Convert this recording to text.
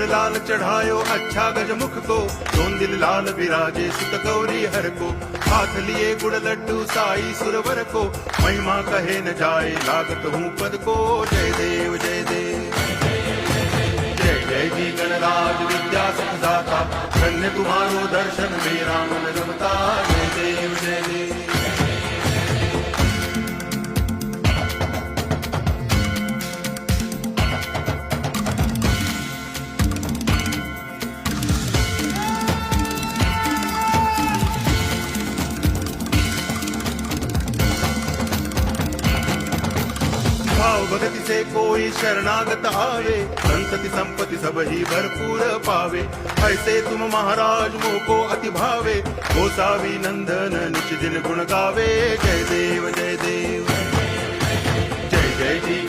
लाल चढ़ायो अच्छा गजमुख को, दोन दिल लाल विराजे सुत गौरी हर को, हाथ लिए गुड़ लड्डू साई सुरवर को, महिमा कहे न जाए लागत हूँ पद को। जय देव जय देव जय जय जी गणराज विद्या सुख दाता, धन्य तुम्हारो दर्शन मेरा मन रमता। जय देव जय देव भाव भगति से कोई शरणागत आवे, संतति संपत्ति सब ही भरपूर पावे। ऐसे तुम महाराज मोको अति भावे, गोसावी नंदन निच दिन गुण गावे। जय देव जय देव